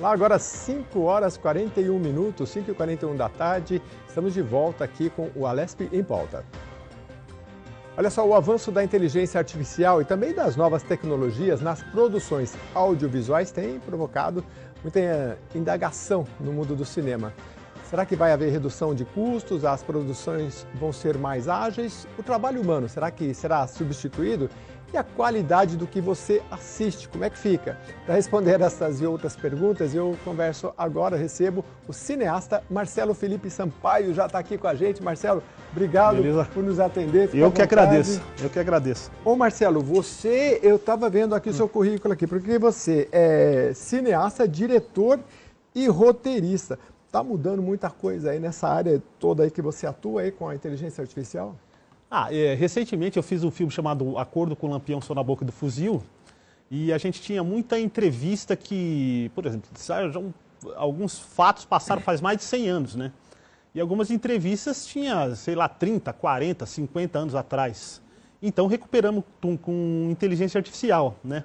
Olá, agora 5 horas 41 minutos, 5h41 da tarde. Estamos de volta aqui com o Alesp em Pauta. Olha só, o avanço da inteligência artificial e também das novas tecnologias nas produções audiovisuais tem provocado muita indagação no mundo do cinema. Será que vai haver redução de custos? As produções vão ser mais ágeis? O trabalho humano, será que será substituído? E a qualidade do que você assiste, como é que fica? Para responder essas e outras perguntas, eu converso agora, recebo o cineasta Marcelo Felipe Sampaio, já está aqui com a gente. Marcelo, obrigado por nos atender. Eu que agradeço. Ô Marcelo, eu estava vendo aqui o seu currículo aqui, porque você é cineasta, diretor e roteirista. Está mudando muita coisa aí nessa área toda aí que você atua aí com a inteligência artificial? Recentemente eu fiz um filme chamado Acordo com o Lampião Só na Boca do Fuzil e a gente tinha muita entrevista que, por exemplo, alguns fatos passaram faz mais de 100 anos, né? E algumas entrevistas tinha, sei lá, 30, 40, 50 anos atrás. Então recuperamos com inteligência artificial, né?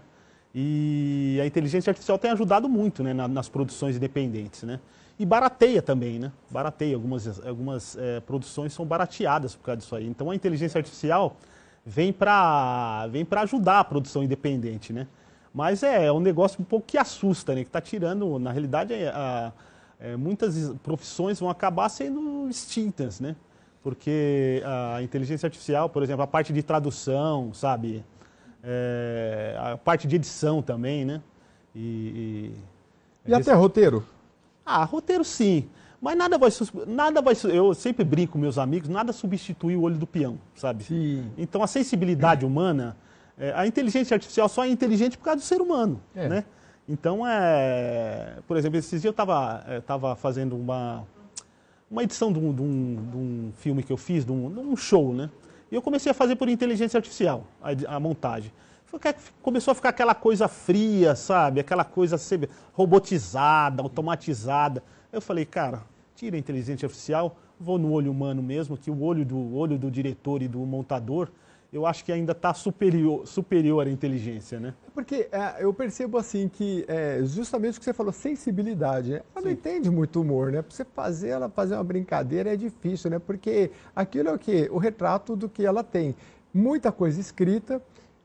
E a inteligência artificial tem ajudado muito, né, nas produções independentes, né? E barateia também, né? Barateia, algumas produções são barateadas por causa disso aí. Então a inteligência artificial vem para ajudar a produção independente, né? Mas é um negócio um pouco que assusta, né? Que está tirando, na realidade, muitas profissões vão acabar sendo extintas, né? Porque a inteligência artificial, por exemplo, a parte de tradução, sabe? A parte de edição também, né? E até roteiro? Roteiro sim, mas eu sempre brinco com meus amigos, nada substitui o olho do peão, sabe? Sim. Então a sensibilidade humana, a inteligência artificial só é inteligente por causa do ser humano, né? Então, por exemplo, esses dias eu estava fazendo uma edição de um filme que eu fiz, de um show, né? E eu comecei a fazer por inteligência artificial, a montagem. Começou a ficar aquela coisa fria, sabe? Aquela coisa robotizada, automatizada. Eu falei, cara, tira a inteligência artificial, vou no olho humano mesmo, que o olho do diretor e do montador, eu acho que ainda está superior à inteligência, né? Porque eu percebo assim que justamente o que você falou, sensibilidade, né? Ela não entende muito humor, né? Para você ela fazer uma brincadeira é difícil, né? Porque aquilo é o quê? O retrato do que ela tem. Muita coisa escrita.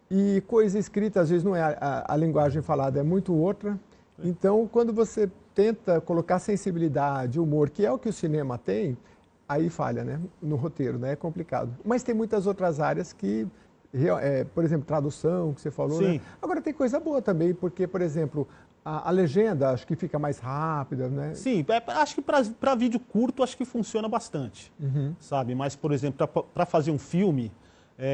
E coisa escrita, às vezes, não é a linguagem falada, é muito outra. Então, quando você tenta colocar sensibilidade, humor, que é o que o cinema tem, aí falha, né? No roteiro, né? É complicado. Mas tem muitas outras áreas que, por exemplo, tradução, que você falou, né? Agora, tem coisa boa também, porque, por exemplo, a legenda, acho que fica mais rápida, né? Sim, acho que para vídeo curto, acho que funciona bastante, sabe? Mas, por exemplo, para fazer um filme...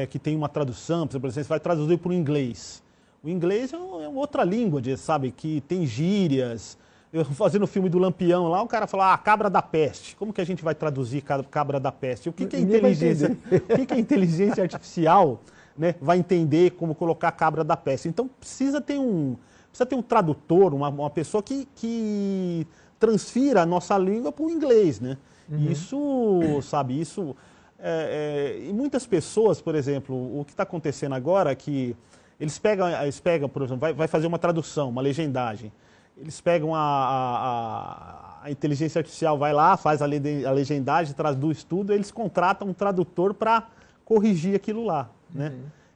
que tem uma tradução, por exemplo, você vai traduzir para o inglês. O inglês é outra língua, sabe, que tem gírias. Eu fazendo o filme do Lampião lá, o cara fala, cabra da peste. Como que a gente vai traduzir cabra da peste? O que é inteligência? O que é inteligência artificial, né, vai entender como colocar cabra da peste? Então precisa ter um tradutor, uma pessoa que transfira a nossa língua para o inglês, né? Isso, sabe, isso... e muitas pessoas, por exemplo, o que está acontecendo agora é que eles pegam, por exemplo, vai fazer uma tradução, uma legendagem. Eles pegam a inteligência artificial, vai lá, faz a legendagem, traduz tudo, eles contratam um tradutor para corrigir aquilo lá, né?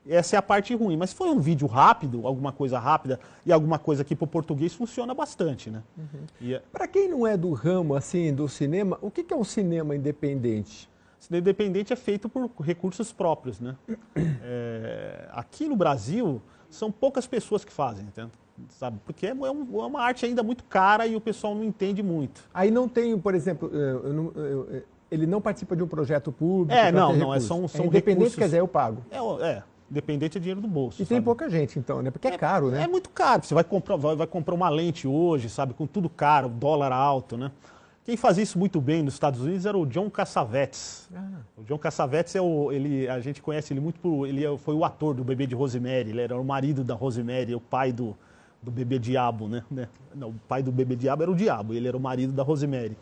Essa é a parte ruim. Mas se for um vídeo rápido, alguma coisa rápida e alguma coisa aqui para o português, funciona bastante, né? Para quem não é do ramo, assim, do cinema, o que é um cinema independente? Cinema independente é feito por recursos próprios, né? Aqui no Brasil, são poucas pessoas que fazem, entende? Sabe? Porque é uma arte ainda muito cara e o pessoal não entende muito. Aí não tem, por exemplo, ele não participa de um projeto público? São independente, recursos... quer dizer, eu pago. Dependente é dinheiro do bolso. E sabe? tem pouca gente, então, né? Porque é caro, né? É muito caro. Você vai comprar uma lente hoje, sabe? Com tudo caro, dólar alto, né? Quem fazia isso muito bem nos Estados Unidos era o John Cassavetes. O John Cassavetes a gente conhece ele muito foi o ator do Bebê de Rosemary, ele era o marido da Rosemary, o pai do Bebê Diabo, né? Não, o pai do Bebê Diabo era o Diabo, ele era o marido da Rosemary.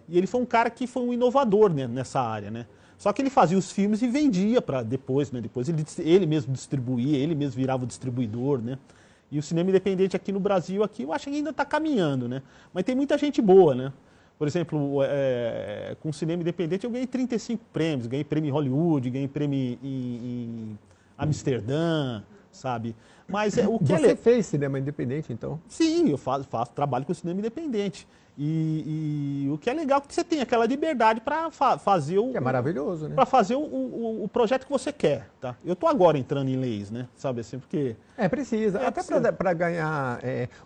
E ele foi um cara que foi um inovador, né, nessa área, né? Só que ele fazia os filmes e vendia para depois, né? Depois ele mesmo distribuía, ele mesmo virava o distribuidor, né? E o cinema independente aqui no Brasil, aqui, eu acho que ainda está caminhando, né? Mas tem muita gente boa, né? Por exemplo, com o cinema independente eu ganhei 35 prêmios, ganhei prêmio em Hollywood, ganhei prêmio em Amsterdã, sabe? Mas o que Você fez cinema independente, então? Sim, eu faço trabalho com cinema independente. E o que é legal é que você tem aquela liberdade para fazer o... Que é maravilhoso, né? Para fazer o projeto que você quer, tá? Eu tô agora entrando em leis, né? Sabe assim, porque... Precisa. Até para ganhar...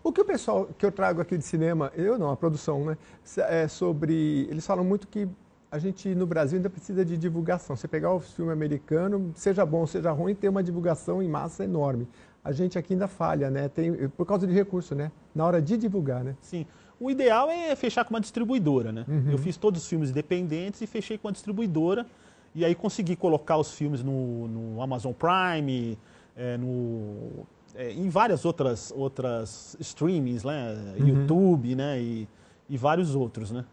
O que o pessoal que eu trago aqui de cinema, eu não, a produção, né? Sobre... Eles falam muito que a gente, no Brasil, ainda precisa de divulgação. Você pegar o filme americano, seja bom, seja ruim, tem uma divulgação em massa enorme. A gente aqui ainda falha, né? Por causa de recurso, né? Na hora de divulgar, né? Sim. O ideal é fechar com uma distribuidora, né? Uhum. Eu fiz todos os filmes independentes e fechei com uma distribuidora. E aí consegui colocar os filmes no Amazon Prime, em várias outras streamings, né? Uhum. YouTube, né? E vários outros, né?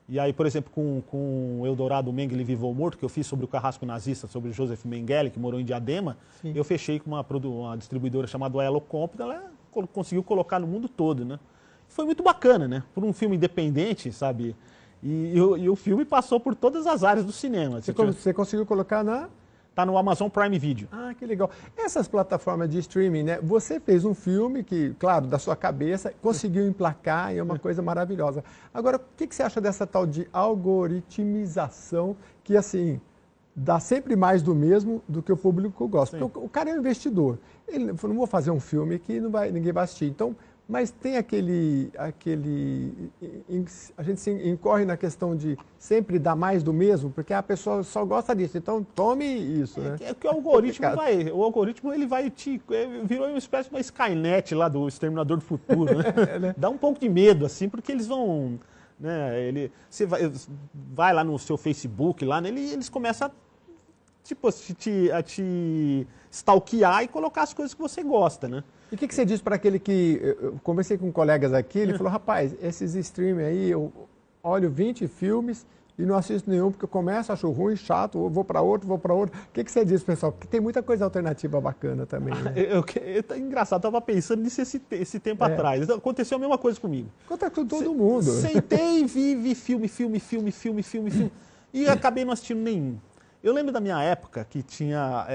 E aí, por exemplo, com o Eldorado Mengele Vivo ou Morto, que eu fiz sobre o carrasco nazista, sobre o Joseph Mengele, que morou em Diadema, sim, eu fechei com uma distribuidora chamada Elo Comp, ela conseguiu colocar no mundo todo, né? Foi muito bacana, né? Por um filme independente, sabe? E o filme passou por todas as áreas do cinema. Você conseguiu colocar na... Tá no Amazon Prime Video. Ah, que legal. Essas plataformas de streaming, né? Você fez um filme que, claro, da sua cabeça, conseguiu emplacar e é uma coisa maravilhosa. Agora, o que você acha dessa tal de algoritmização que, assim, dá sempre mais do mesmo do que o público gosta? Sim. Porque o cara é um investidor. Ele falou, não vou fazer um filme que ninguém vai assistir. Então, mas tem a gente se incorre na questão de sempre dar mais do mesmo, porque a pessoa só gosta disso, então tome isso, né? É que o algoritmo ele vai virou uma espécie de uma Skynet lá do Exterminador do Futuro, né? Né? Dá um pouco de medo, assim, porque eles vão, né, você vai lá no seu Facebook, lá, eles começam a te stalkear e colocar as coisas que você gosta, né? E o que você diz para aquele que... Eu conversei com colegas aqui, ele falou, rapaz, esses streaming aí, eu olho 20 filmes e não assisto nenhum, porque eu começo, acho ruim, chato, vou para outro. O que você diz, pessoal? Porque tem muita coisa alternativa bacana também, né? É engraçado, eu estava pensando nisso esse tempo atrás. Aconteceu a mesma coisa comigo. Acontece com todo mundo. Sentei e vi filme. E acabei não assistindo nenhum. Eu lembro da minha época que tinha...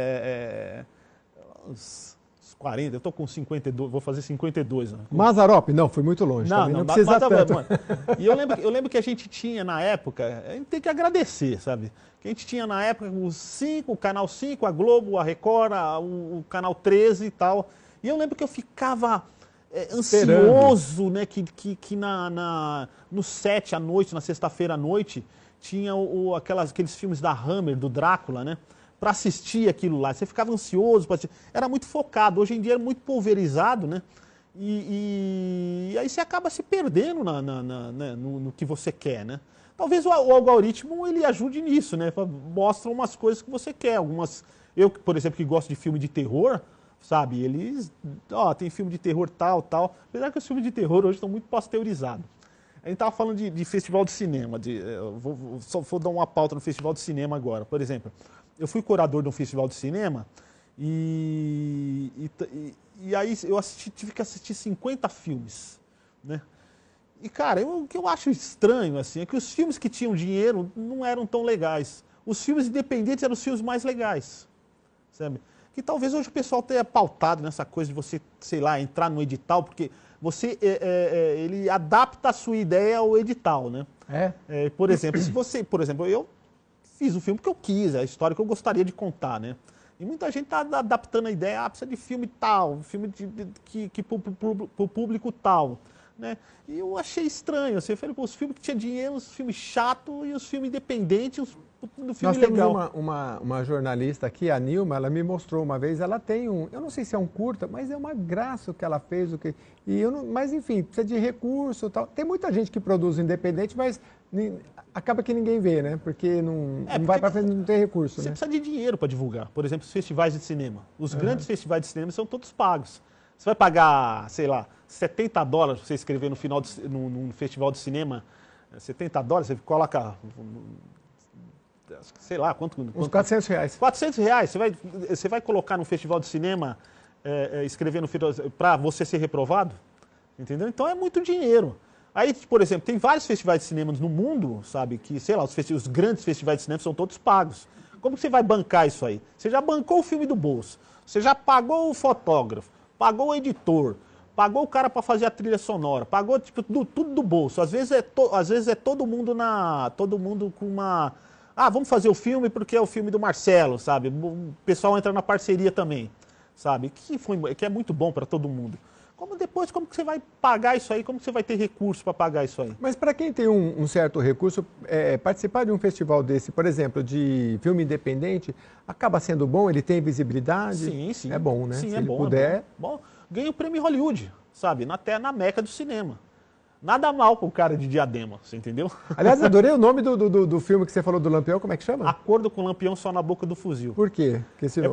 uns 40, eu tô com 52, vou fazer 52. Né? Mazzaropi? Não, foi muito longe. Não precisa tanto. E eu lembro que a gente tinha na época, a gente tem que agradecer, sabe? Que a gente tinha na época o Canal 5, a Globo, a Record, o Canal 13 e tal. E eu lembro que eu ficava ansioso, né? Que no 7 à noite, na sexta-feira à noite, tinha aqueles filmes da Hammer, do Drácula, né? Para assistir aquilo lá. Você ficava ansioso para assistir. Era muito focado. Hoje em dia é muito pulverizado, né? E aí você acaba se perdendo no que você quer, né? Talvez o algoritmo ele ajude nisso, né? Mostra umas coisas que você quer. Eu, por exemplo, que gosto de filme de terror, sabe? Eles... tem filme de terror tal. Apesar que os filmes de terror hoje estão muito pasteurizados. A gente estava falando de festival de cinema. Só vou dar uma pauta no festival de cinema agora. Por exemplo... Eu fui curador de um festival de cinema e aí eu tive que assistir 50 filmes, né? E, cara, o que eu acho estranho, assim, é que os filmes que tinham dinheiro não eram tão legais. Os filmes independentes eram os filmes mais legais, sabe? Que talvez hoje o pessoal tenha pautado nessa coisa de você, sei lá, entrar no edital, porque você, ele adapta a sua ideia ao edital, né? Por exemplo, eu fiz o filme que eu quis, a história que eu gostaria de contar, né? E muita gente está adaptando a ideia, precisa de filme tal, filme que para o público tal, né? E eu achei estranho, assim, eu falei, os filmes que tinha dinheiro, os filmes chatos e os filmes independentes, do filme legal. Nós temos uma jornalista aqui, a Nilma, ela me mostrou uma vez, ela tem eu não sei se é um curta, mas é uma graça o que ela fez, mas enfim, precisa de recurso e tal. Tem muita gente que produz independente, mas acaba que ninguém vê, né? Porque não vai para frente, não tem recurso, você né? precisa de dinheiro para divulgar. Por exemplo, os festivais de cinema. Os grandes festivais de cinema são todos pagos. Você vai pagar, sei lá, $70 para você escrever num festival de cinema, $70, você coloca... sei lá, quanto... Uns R$400. R$400. Você vai colocar num festival de cinema escrevendo para você ser reprovado? Entendeu? Então é muito dinheiro. Aí, por exemplo, tem vários festivais de cinema no mundo, sabe, que, sei lá, os grandes festivais de cinema são todos pagos. Como que você vai bancar isso aí? Você já bancou o filme do bolso, você já pagou o fotógrafo, pagou o editor, pagou o cara para fazer a trilha sonora, pagou tipo, tudo do bolso. Às vezes é todo mundo com uma... Ah, vamos fazer o filme porque é o filme do Marcelo, sabe? O pessoal entra na parceria também, sabe? Que é muito bom para todo mundo. Como que você vai pagar isso aí? Como que você vai ter recurso para pagar isso aí? Mas para quem tem um certo recurso, participar de um festival desse, por exemplo, de filme independente, acaba sendo bom? Ele tem visibilidade? Sim, sim. É bom, né? Sim, Se é ele bom, puder... Bom. Ganha o prêmio Hollywood, sabe? Na meca do cinema. Nada mal pro cara de Diadema, você entendeu? Aliás, adorei o nome do filme que você falou do Lampião, como é que chama? Acordo com o Lampião só na boca do fuzil. Por quê?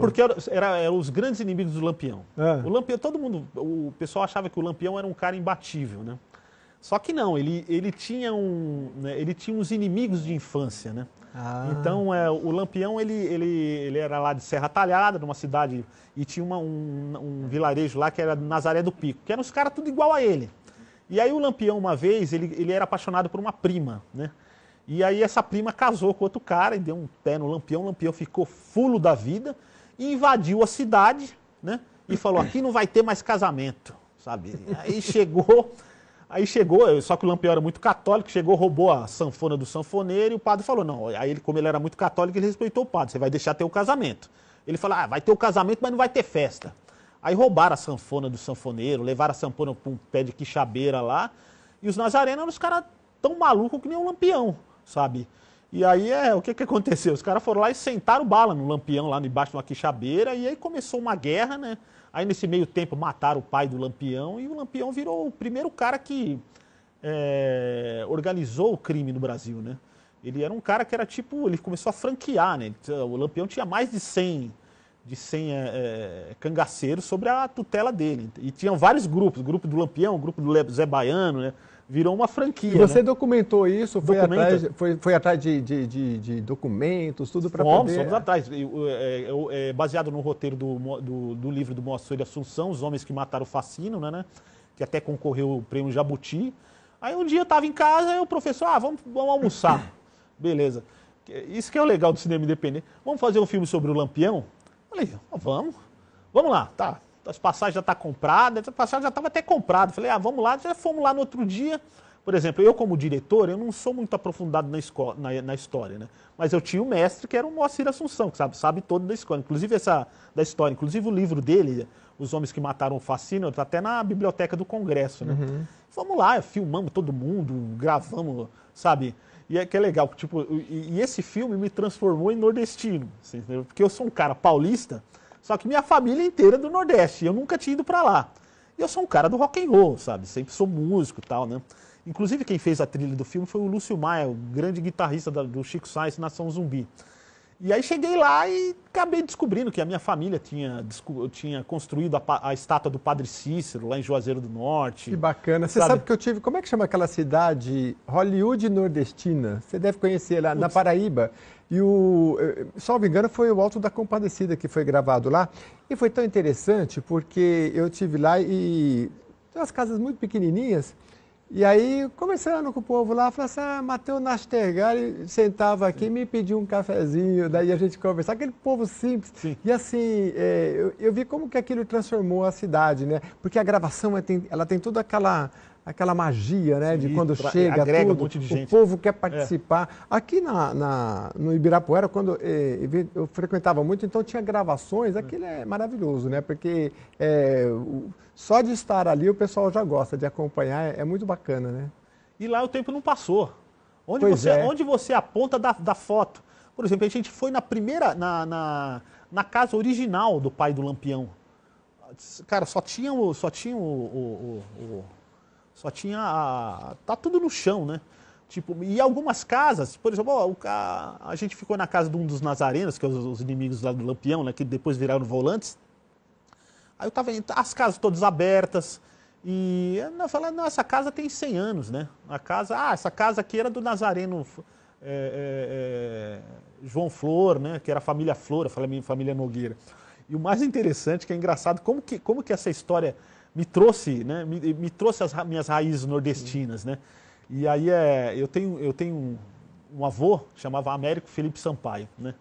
Porque eram os grandes inimigos do Lampião. O Lampião, o pessoal achava que o Lampião era um cara imbatível, né? Só que não, ele tinha uns inimigos de infância, né? Então, o Lampião, ele era lá de Serra Talhada, numa cidade, e tinha um vilarejo lá que era Nazaré do Pico, que eram os caras tudo igual a ele. E aí o Lampião, uma vez, ele era apaixonado por uma prima, né? E aí essa prima casou com outro cara e deu um pé no Lampião, o Lampião ficou fulo da vida e invadiu a cidade, né? E falou, aqui não vai ter mais casamento, sabe? Aí chegou, só que o Lampião era muito católico, roubou a sanfona do sanfoneiro e o padre falou, não, aí como ele era muito católico, ele respeitou o padre, você vai deixar ter o casamento. Ele falou, vai ter o casamento, mas não vai ter festa. Aí roubaram a sanfona do sanfoneiro, levaram a sanfona para um pé de quixabeira lá, e os nazarenos eram os caras tão malucos que nem o Lampião, sabe? E aí, o que aconteceu? Os caras foram lá e sentaram bala no Lampião, lá debaixo de uma quixabeira, e aí começou uma guerra, né? Aí nesse meio tempo mataram o pai do Lampião, e o Lampião virou o primeiro cara que organizou o crime no Brasil, né? Ele era um cara que era tipo, ele começou a franquear, né? O Lampião tinha mais de 100 cangaceiros sobre a tutela dele. E tinham vários grupos, o grupo do Lampião, o grupo do Zé Baiano, né? Virou uma franquia. E você documentou isso? Foi atrás de documentos, tudo para poder... Fomos atrás. Baseado no roteiro do livro do Moacir Assunção, Os Homens que Mataram o Fascínio, né? Que até concorreu ao prêmio Jabuti. Aí um dia eu estava em casa e o professor, vamos almoçar. Beleza. Isso que é o legal do cinema independente. Vamos fazer um filme sobre o Lampião? Falei, vamos lá, tá. As passagens já estão compradas, a passagem já estava até comprada. Falei, vamos lá, já fomos lá no outro dia. Por exemplo, eu como diretor, eu não sou muito aprofundado na história, né? Mas eu tinha um mestre que era o Moacir Assunção, que sabe todo da história. Inclusive da história, inclusive o livro dele, Os Homens que Mataram o Fascínio, está até na biblioteca do Congresso, né? Uhum. Vamos lá, filmamos todo mundo, gravamos, sabe? E é que é legal, tipo, e esse filme me transformou em nordestino, entendeu? Porque eu sou um cara paulista, só que minha família inteira é do Nordeste, eu nunca tinha ido pra lá. E eu sou um cara do rock and roll, sabe? Sempre sou músico e tal, né? Inclusive quem fez a trilha do filme foi o Lúcio Maia, o grande guitarrista do Chico Science Nação Zumbi. E aí cheguei lá e acabei descobrindo que a minha família tinha construído a estátua do Padre Cícero lá em Juazeiro do Norte. Que bacana. Você sabe que eu tive... Como é que chama aquela cidade? Hollywood Nordestina. Você deve conhecer lá, na Paraíba. E salvo engano, foi o Alto da Compadecida que foi gravado lá. E foi tão interessante porque eu tive lá e tem umas casas muito pequenininhas. E aí, conversando com o povo lá, falei assim, Matheus Nastergalli sentava aqui e me pediu um cafezinho, daí a gente conversava, aquele povo simples. Sim. E assim, eu vi como que aquilo transformou a cidade, né? Porque a gravação, ela tem toda aquela magia, né? Sim, de quando chega agrega tudo, um monte de gente. O povo quer participar. Aqui no Ibirapuera, quando eu frequentava muito, então tinha gravações, aquilo é maravilhoso, né? Porque só de estar ali o pessoal já gosta de acompanhar, é muito bacana, né? E lá o tempo não passou. Onde você aponta da foto. Por exemplo, a gente foi na casa original do pai do Lampião. Cara, tá tudo no chão, né? Tipo, e algumas casas, por exemplo, a gente ficou na casa de um dos nazarenos, que é os inimigos lá do Lampião, né? Que depois viraram volantes. Aí eu tava vendo as casas todas abertas e eu falei, não, essa casa tem 100 anos, né? Essa casa aqui era do nazareno João Flor, né? Que era a família Flor, a família Nogueira. E o mais interessante, que é engraçado, como que essa história me trouxe, né? Me trouxe as minhas raízes nordestinas, né? E aí eu tenho um avô, chamava Américo Felipe Sampaio, né?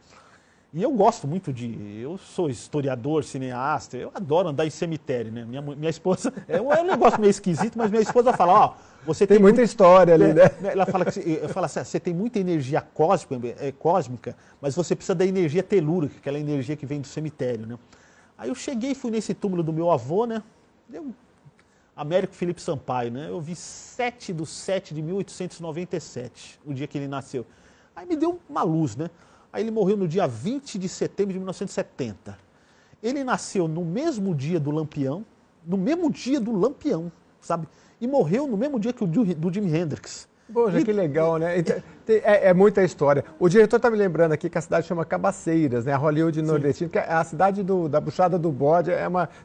E eu gosto muito eu sou historiador, cineasta, eu adoro andar em cemitério, né? Minha esposa, é um negócio meio esquisito, mas minha esposa fala, ó, você tem muita história ali, né? Ela fala assim, você tem muita energia cósmica, mas você precisa da energia telúrica, aquela energia que vem do cemitério, né? Aí eu cheguei, fui nesse túmulo do meu avô, né? Américo Felipe Sampaio, né? Eu vi 7/7/1897, o dia que ele nasceu. Aí me deu uma luz, né? Aí ele morreu no dia 20 de setembro de 1970. Ele nasceu no mesmo dia do Lampião, sabe? E morreu no mesmo dia que do Jimi Hendrix. Poxa, que legal, né? É muita história. O diretor está me lembrando aqui que a cidade chama Cabaceiras, né? A Hollywood nordestina, que é a cidade da Buchada do Bode,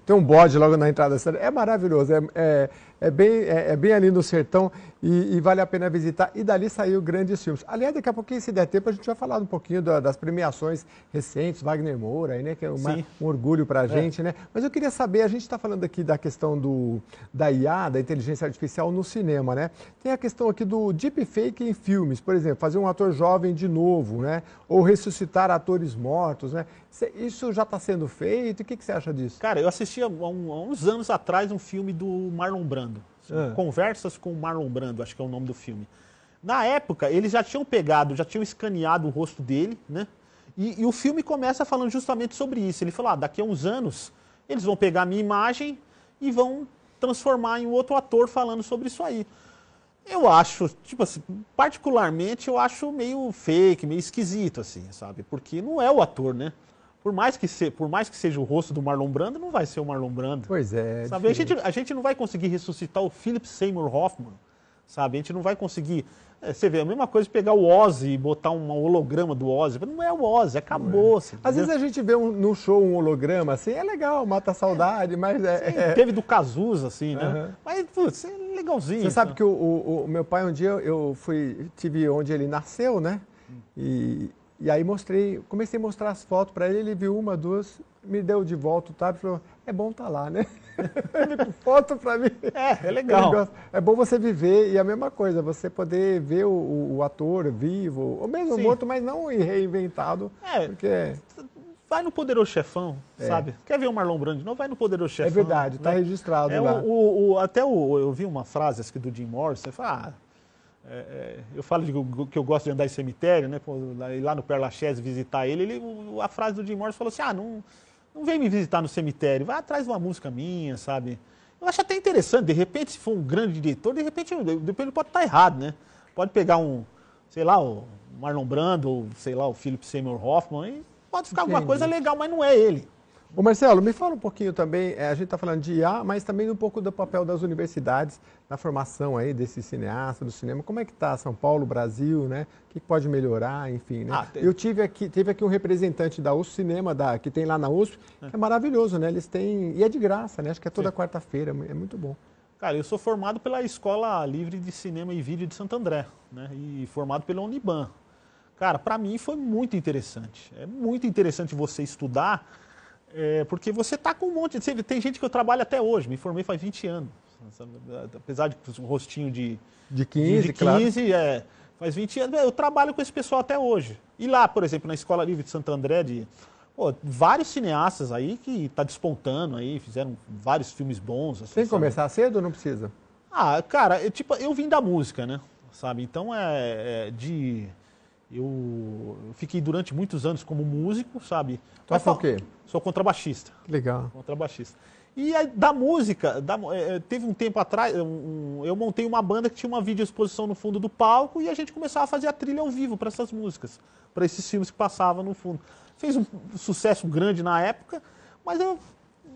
tem um bode logo na entrada da cidade. É maravilhoso, é bem ali no sertão e vale a pena visitar. E dali saiu grandes filmes. Aliás, daqui a pouquinho, se der tempo, a gente vai falar um pouquinho das premiações recentes, Wagner Moura, aí, né? Que é um orgulho para a gente, né? Mas eu queria saber, a gente está falando aqui da questão da IA, da inteligência artificial no cinema, né? Tem a questão aqui do deepfake em filmes, por exemplo, fazer um ator jovem de novo, né? Ou ressuscitar atores mortos, né? Isso já está sendo feito? O que você acha disso? Cara, eu assisti há uns anos atrás um filme do Marlon Brando. Conversas com Marlon Brando, acho que é o nome do filme. Na época, eles já tinham escaneado o rosto dele, né? E o filme começa falando justamente sobre isso. Ele falou, daqui a uns anos, eles vão pegar a minha imagem e vão transformar em um outro ator falando sobre isso aí. Eu acho, tipo assim, particularmente, eu acho meio fake, meio esquisito, assim, sabe? Porque não é o ator, né? Por mais que seja o rosto do Marlon Brando, não vai ser o Marlon Brando. Pois é. Sabe? A gente não vai conseguir ressuscitar o Philip Seymour Hoffman, sabe? A gente não vai conseguir... Você vê, a mesma coisa de pegar o Ozzy e botar um holograma do Ozzy. Não é o Ozzy, acabou. Assim, às vezes a gente vê no show um holograma, assim, é legal, mata a saudade, mas Teve do Cazuza, assim, né? Mas, putz, é legalzinho. Você sabe que o meu pai, um dia, tive onde ele nasceu, né? E aí comecei a mostrar as fotos para ele viu uma, duas, me deu de volta, tá? E falou, é bom estar lá, né? Foto para mim. É legal. É bom você viver, e a mesma coisa, você poder ver o ator vivo, ou mesmo morto, mas não reinventado. Porque... Vai no Poderoso Chefão, sabe? Quer ver o Marlon Brando? Não vai no Poderoso Chefão. É verdade, está registrado lá. Eu vi uma frase aqui do Jim Morrison, você fala, eu falo que eu gosto de andar em cemitério, né? Ir lá no Père Lachaise visitar ele, a frase do Jim Morrison falou assim, não vem me visitar no cemitério, vai atrás de uma música minha, sabe? Eu acho até interessante, de repente, se for um grande diretor, de repente ele pode estar errado, né? Pode pegar sei lá, o Marlon Brando, ou sei lá, o Philip Seymour Hoffman, e pode ficar alguma coisa legal, mas não é ele. Ô Marcelo, me fala um pouquinho também, a gente está falando de IA, mas também um pouco do papel das universidades na formação aí desses cineastas, do cinema. Como é que está São Paulo, Brasil, né? O que pode melhorar, enfim, né? Eu teve aqui um representante da USP Cinema, que tem lá na USP, que é maravilhoso, né? Eles têm, e é de graça, né? Acho que é toda quarta-feira, é muito bom. Cara, eu sou formado pela Escola Livre de Cinema e Vídeo de Santo André, né? E formado pela Uniban. Cara, para mim foi muito interessante. É muito interessante você estudar, porque você está com um monte de... Tem gente que eu trabalho até hoje, me formei faz 20 anos. Apesar de um rostinho de 15, claro. Faz 20 anos, eu trabalho com esse pessoal até hoje. E lá, por exemplo, na Escola Livre de Santo André, vários cineastas aí que está despontando aí, fizeram vários filmes bons. Assim, tem que começar cedo ou não precisa? Cara, eu vim da música, né? Sabe? Então eu fiquei durante muitos anos como músico, sabe? Toca o quê? Sou contrabaixista. Legal. Contrabaixista. E aí, da música, teve um tempo atrás, eu montei uma banda que tinha uma videoexposição no fundo do palco e a gente começava a fazer a trilha ao vivo para essas músicas, para esses filmes que passavam no fundo. Fez um sucesso grande na época, mas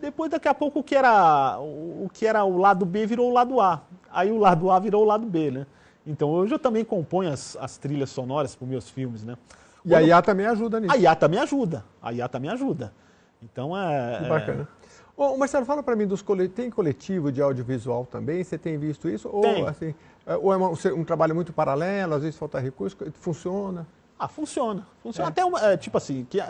depois, daqui a pouco, o que era o lado B virou o lado A. Aí o lado A virou o lado B, né? Então hoje eu também componho as trilhas sonoras para os meus filmes, né? E a IA também ajuda nisso. A IA também ajuda. Então Que bacana. Ô, Marcelo, fala para mim tem coletivo de audiovisual também? Você tem visto isso? Tem. Ou é um trabalho muito paralelo, às vezes falta recurso? Funciona? Funciona. Até tipo assim, que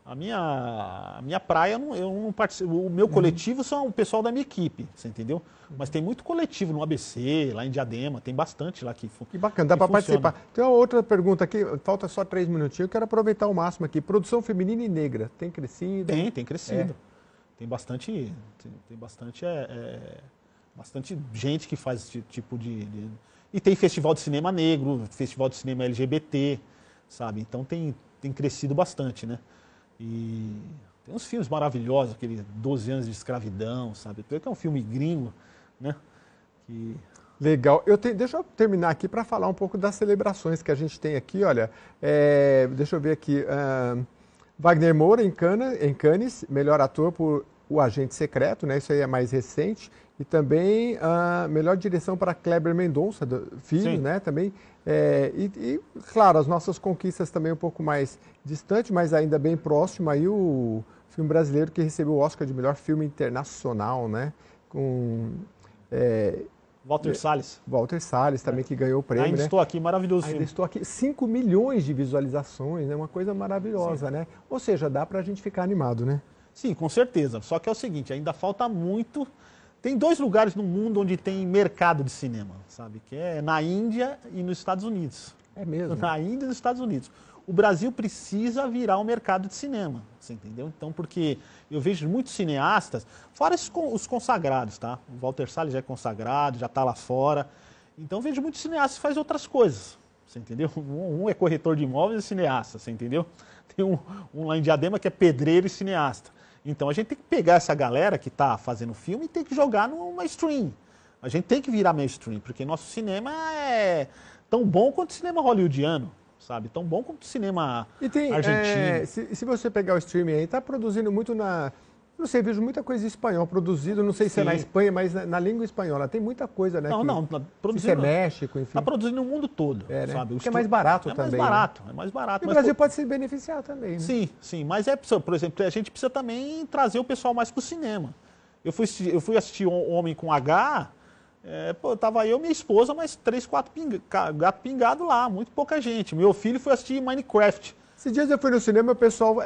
A minha praia, eu não participo. O meu coletivo são o pessoal da minha equipe, você entendeu? Mas tem muito coletivo no ABC, lá em Diadema, tem bastante lá que funciona. Que bacana, dá para participar. Tem uma outra pergunta aqui, falta só 3 minutinhos, eu quero aproveitar o máximo aqui. Produção feminina e negra, tem crescido? Tem crescido. Tem bastante gente que faz esse tipo de... E tem festival de cinema negro, festival de cinema LGBT, sabe? Então tem crescido bastante, né? E tem uns filmes maravilhosos, aquele 12 anos de escravidão, sabe? Que é um filme gringo, né? Legal. Deixa eu terminar aqui para falar um pouco das celebrações que a gente tem aqui. Olha, deixa eu ver aqui. Wagner Moura em Cannes, melhor ator por O Agente Secreto, né? Isso aí é mais recente. E também a melhor direção para Kleber Mendonça, filho, sim, né? Também. Claro, as nossas conquistas também um pouco mais distante, mas ainda bem próximo. Aí o filme brasileiro que recebeu o Oscar de melhor filme internacional, né? Com Walter Salles. Walter Salles também, que ganhou o prêmio. Ainda estou aqui, maravilhoso filme. Ainda estou aqui. 5 milhões de visualizações, né? Uma coisa maravilhosa, sim, né? Ou seja, dá para a gente ficar animado, né? Sim, com certeza. Só que é o seguinte, ainda falta muito. Tem 2 lugares no mundo onde tem mercado de cinema, sabe? Que é na Índia e nos Estados Unidos. É mesmo? Na Índia e nos Estados Unidos. O Brasil precisa virar um mercado de cinema, você entendeu? Então, porque eu vejo muitos cineastas, fora os consagrados, tá? O Walter Salles já é consagrado, já está lá fora. Então, eu vejo muitos cineastas que fazem outras coisas, você entendeu? Um é corretor de imóveis e cineasta, você entendeu? Tem um lá em Diadema que é pedreiro e cineasta. Então, a gente tem que pegar essa galera que está fazendo filme e tem que jogar no mainstream. A gente tem que virar mainstream, porque nosso cinema é tão bom quanto o cinema hollywoodiano, sabe? Tão bom quanto o cinema argentino. Se você pegar o streaming aí, está produzindo muito não sei, vejo muita coisa em espanhol produzido, não sei se é na Espanha, mas na língua espanhola. Tem muita coisa, né? Não, produzindo. Se é México, enfim. Está produzindo no mundo todo, né? sabe? Porque é mais barato também. É mais barato. E o Brasil pode se beneficiar também, né? Sim, mas por exemplo, a gente precisa também trazer o pessoal mais para o cinema. Eu fui assistir Homem com H, tava eu, minha esposa, mais 3, 4 gato pingado lá, muito pouca gente. Meu filho foi assistir Minecraft. Esses dias eu fui no cinema, o pessoal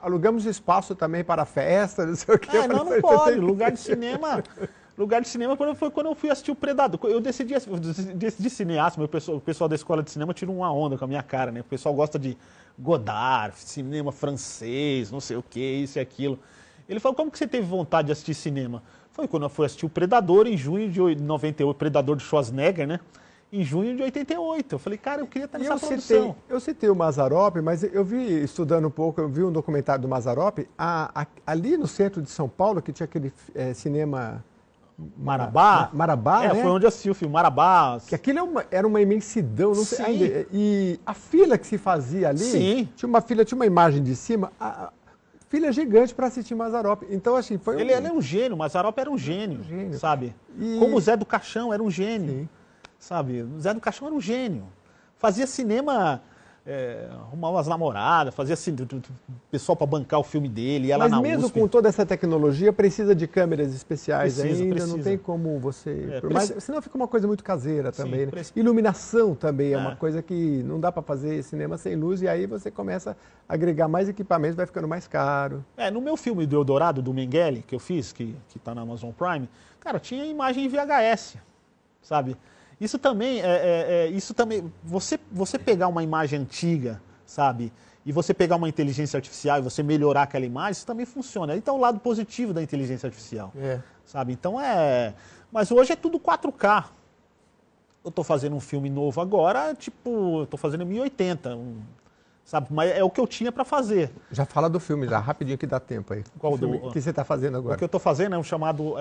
alugamos espaço também para festa, não sei o que. Não pode. Lugar de cinema foi quando eu fui assistir o Predador. Eu decidi cineasta, o pessoal da escola de cinema tira uma onda com a minha cara, né? O pessoal gosta de Godard, cinema francês, não sei o que, isso e aquilo. Ele falou, como que você teve vontade de assistir cinema? Foi quando eu fui assistir o Predador em junho de 98, Predador de Schwarzenegger, né? Em junho de 88. Eu falei, cara, eu queria estar nessa produção. Eu citei o Mazzaropi, mas eu vi, estudando um pouco, eu vi um documentário do Mazzaropi, ali no centro de São Paulo, que tinha aquele cinema... Marabá? Marabá, né? Foi onde eu assisti o filme, Marabá. Que aquilo era uma imensidão, não sei ainda. E a fila que se fazia ali, sim, tinha uma imagem de cima, fila gigante para assistir Mazzaropi. Então, assim, foi Ele é um gênio, Mazzaropi era um gênio, sabe? Como o Zé do Caixão era um gênio. Sim. Sabe, o Zé do Caixão era um gênio. Fazia cinema, arrumava umas namoradas, fazia pessoal para bancar o filme dele, ia lá na USP. Mas mesmo com toda essa tecnologia, precisa de câmeras especiais ainda, não tem como você... Mas senão fica uma coisa muito caseira também, né? Iluminação também é uma coisa que não dá para fazer cinema sem luz, e aí você começa a agregar mais equipamentos, vai ficando mais caro. No meu filme do Eldorado, do Mengele, que eu fiz, que está na Amazon Prime, cara, tinha imagem em VHS, sabe? Isso também, você pegar uma imagem antiga, sabe, e você pegar uma inteligência artificial e você melhorar aquela imagem, isso também funciona. Aí está o lado positivo da inteligência artificial, sabe, então mas hoje é tudo 4K. Eu estou fazendo um filme novo agora, eu estou fazendo em 1080, sabe, mas é o que eu tinha para fazer. Já fala do filme, já, rapidinho que dá tempo aí. Qual o que você está fazendo agora? O que eu estou fazendo é um chamado...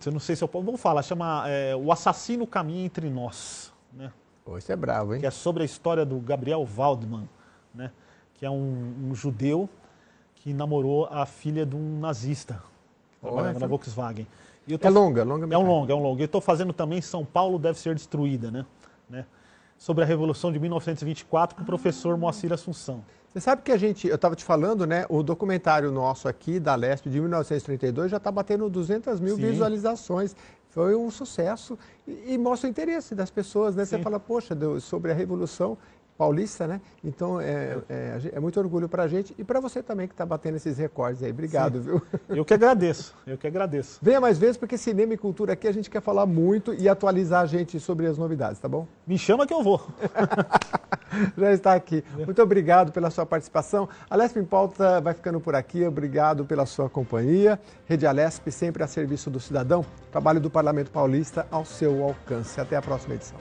eu não sei se eu posso... Vamos falar, chama O Assassino Caminha Entre Nós. Né? Isso é bravo, hein? Que é sobre a história do Gabriel Waldman, né? Que é um judeu que namorou a filha de um nazista, trabalhando na Volkswagen. É longa? É um longa. Eu estou fazendo também São Paulo Deve Ser Destruída, né? Sobre a Revolução de 1924 com o professor Moacir Assunção. Você sabe que eu estava te falando, né? O documentário nosso aqui da Lesp de 1932 já está batendo 200 mil visualizações. foi um sucesso e mostra o interesse das pessoas, né? Você fala, poxa, sobre a Revolução Paulista, né? Então é muito orgulho para a gente e para você também que está batendo esses recordes aí. Obrigado, viu? Eu que agradeço, eu que agradeço. Venha mais vezes, porque cinema e cultura aqui a gente quer falar muito e atualizar a gente sobre as novidades, tá bom? Me chama que eu vou. Já está aqui. Muito obrigado pela sua participação. A Alesp em Pauta vai ficando por aqui. Obrigado pela sua companhia. Rede Alesp sempre a serviço do cidadão. Trabalho do Parlamento Paulista ao seu alcance. Até a próxima edição.